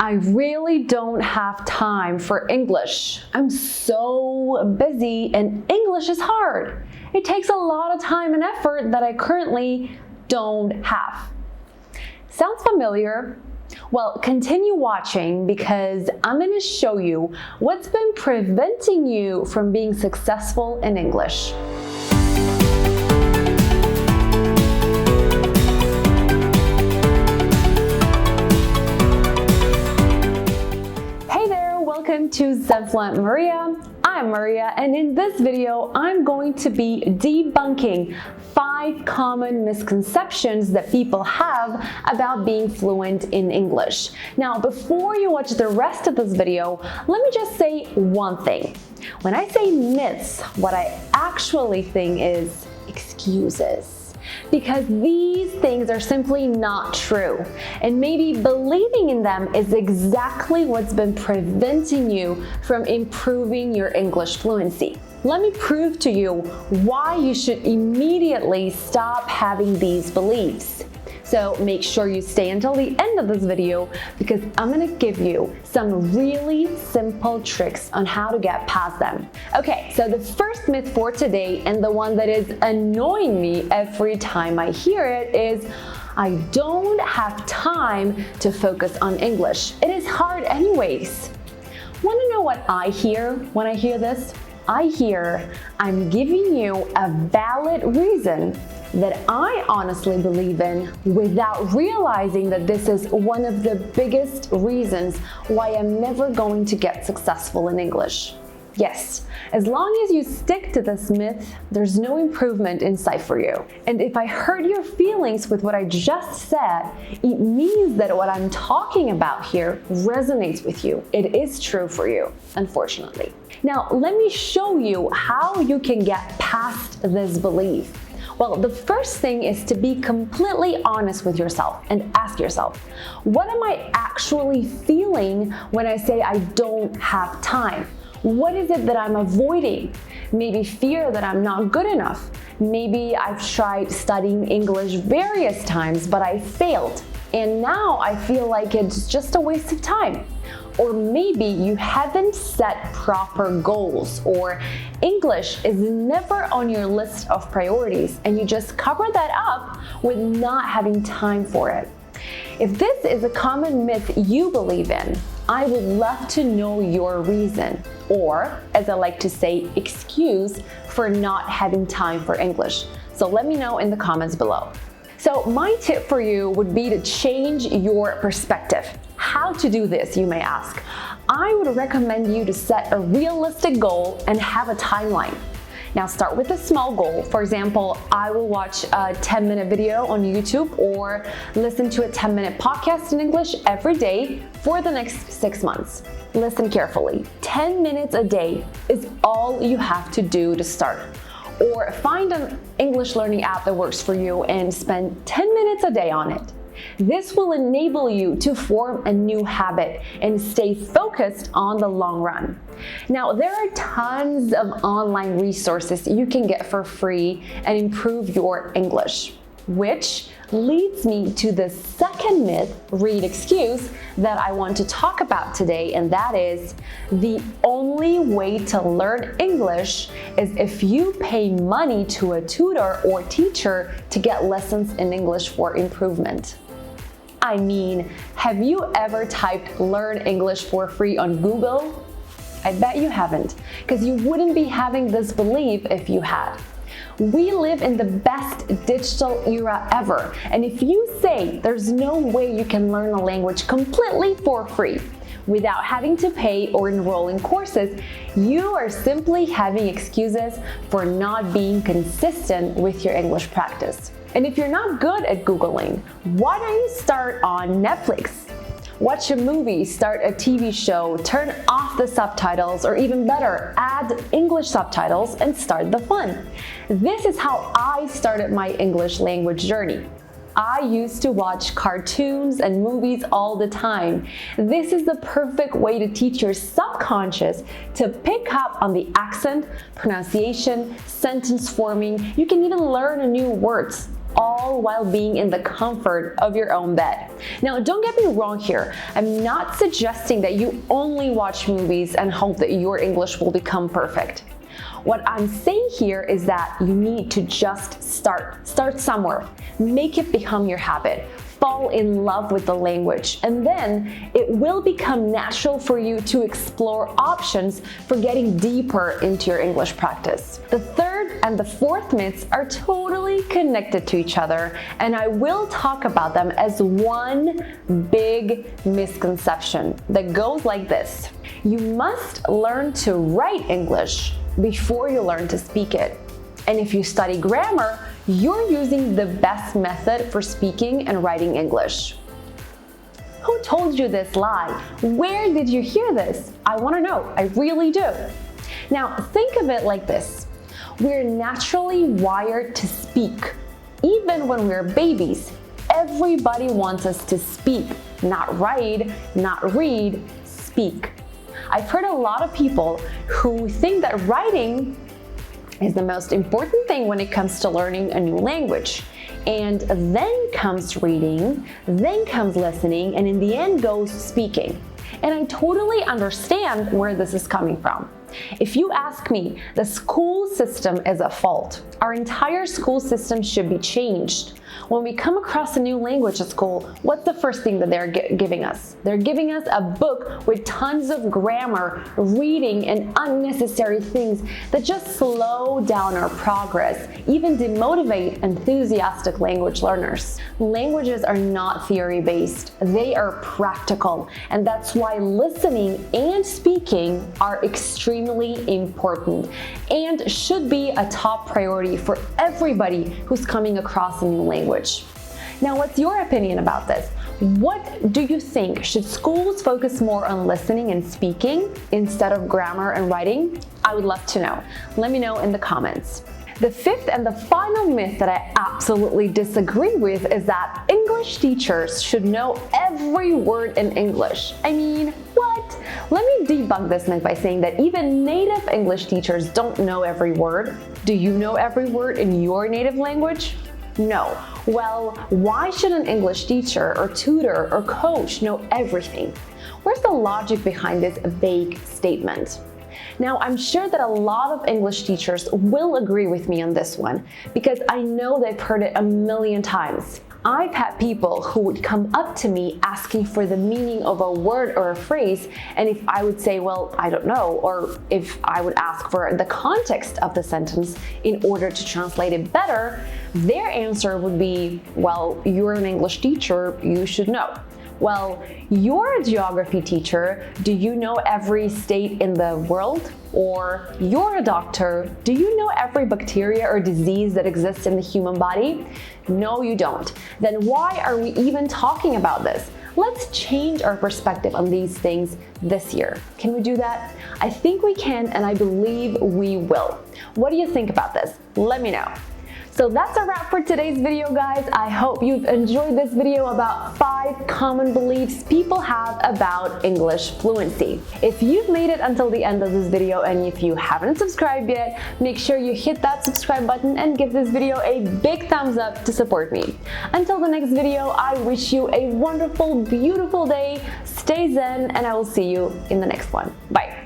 I really don't have time for English. I'm so busy and English is hard. It takes a lot of time and effort that I currently don't have. Sounds familiar? Well, continue watching because I'm going to show you what's been preventing you from being successful in English. Welcome to Fluent Maria. I'm Maria, and in this video, I'm going to be debunking 5 common misconceptions that people have about being fluent in English. Now, before you watch the rest of this video, let me just say one thing. When I say myths, what I actually think is excuses. Because these things are simply not true. And maybe believing in them is exactly what's been preventing you from improving your English fluency. Let me prove to you why you should immediately stop having these beliefs. So make sure you stay until the end of this video because I'm going to give you some really simple tricks on how to get past them. Okay, so the first myth for today, and the one that is annoying me every time I hear it, is I don't have time to focus on English. It is hard anyways. Want to know what I hear when I hear this? I hear I'm giving you a valid reason that I honestly believe in without realizing that this is one of the biggest reasons why I'm never going to get successful in English. Yes, as long as you stick to this myth, there's no improvement in sight for you. And if I hurt your feelings with what I just said, it means that what I'm talking about here resonates with you. It is true for you, unfortunately. Now, let me show you how you can get past this belief. Well, the first thing is to be completely honest with yourself and ask yourself, what am I actually feeling when I say I don't have time? What is it that I'm avoiding? Maybe fear that I'm not good enough. Maybe I've tried studying English various times, but I failed. And now I feel like it's just a waste of time. Or maybe you haven't set proper goals, or English is never on your list of priorities and you just cover that up with not having time for it. If this is a common myth you believe in, I would love to know your reason, or as I like to say, excuse for not having time for English. So let me know in the comments below. So my tip for you would be to change your perspective. How to do this, you may ask? I would recommend you to set a realistic goal and have a timeline. Now start with a small goal. For example, I will watch a 10-minute video on YouTube or listen to a 10-minute podcast in English every day for the next 6 months. Listen carefully. 10 minutes a day is all you have to do to start. Or find an English learning app that works for you and spend 10 minutes a day on it. This will enable you to form a new habit and stay focused on the long run. Now, there are tons of online resources you can get for free and improve your English, which leads me to the second myth, read excuse, that I want to talk about today, and that is the only way to learn English is if you pay money to a tutor or teacher to get lessons in English for improvement. I mean, have you ever typed "learn English for free" on Google? I bet you haven't, because you wouldn't be having this belief if you had. We live in the best digital era ever, and if you say there's no way you can learn a language completely for free without having to pay or enroll in courses, you are simply having excuses for not being consistent with your English practice. And if you're not good at Googling, why don't you start on Netflix? Watch a movie, start a TV show, turn off the subtitles, or even better, add English subtitles and start the fun. This is how I started my English language journey. I used to watch cartoons and movies all the time. This is the perfect way to teach your subconscious to pick up on the accent, pronunciation, sentence forming. You can even learn new words. all while being in the comfort of your own bed. Now, don't get me wrong here. I'm not suggesting that you only watch movies and hope that your English will become perfect. What I'm saying here is that you need to just start somewhere. Make it become your habit. Fall in love with the language, and then it will become natural for you to explore options for getting deeper into your English practice. The third and the fourth myths are totally connected to each other, and I will talk about them as one big misconception that goes like this. You must learn to write English before you learn to speak it. And if you study grammar, you're using the best method for speaking and writing English. Who told you this lie? Where did you hear this? I want to know. I really do. Now, think of it like this. We're naturally wired to speak. Even when we're babies, everybody wants us to speak, not write, not read, speak. I've heard a lot of people who think that writing is the most important thing when it comes to learning a new language. And then comes reading, then comes listening, and in the end goes speaking. And I totally understand where this is coming from. If you ask me, the school system is at fault. Our entire school system should be changed. When we come across a new language at school, what's the first thing that they're giving us? They're giving us a book with tons of grammar, reading, and unnecessary things that just slow down our progress, even demotivate enthusiastic language learners. Languages are not theory-based, they are practical, and that's why listening and speaking are extremely important and should be a top priority for everybody who's coming across a new language. Now, what's your opinion about this? What do you think? Should schools focus more on listening and speaking instead of grammar and writing? I would love to know. Let me know in the comments. The fifth and the final myth that I absolutely disagree with is that English teachers should know every word in English. I mean, what? Let me debunk this myth by saying that even native English teachers don't know every word. Do you know every word in your native language? No. Well, why should an English teacher or tutor or coach know everything? Where's the logic behind this vague statement? Now, I'm sure that a lot of English teachers will agree with me on this one because I know they've heard it a million times. I've had people who would come up to me asking for the meaning of a word or a phrase, and if I would say, well, I don't know, or if I would ask for the context of the sentence in order to translate it better, their answer would be, well, you're an English teacher, you should know. Well, you're a geography teacher, do you know every state in the world? Or you're a doctor, do you know every bacteria or disease that exists in the human body? No, you don't. Then why are we even talking about this? Let's change our perspective on these things this year. Can we do that? I think we can, and I believe we will. What do you think about this? Let me know. So that's a wrap for today's video, guys. I hope you've enjoyed this video about 5 common beliefs people have about English fluency. If you've made it until the end of this video and if you haven't subscribed yet, make sure you hit that subscribe button and give this video a big thumbs up to support me. Until the next video, I wish you a wonderful, beautiful day. Stay zen, and I will see you in the next one. Bye.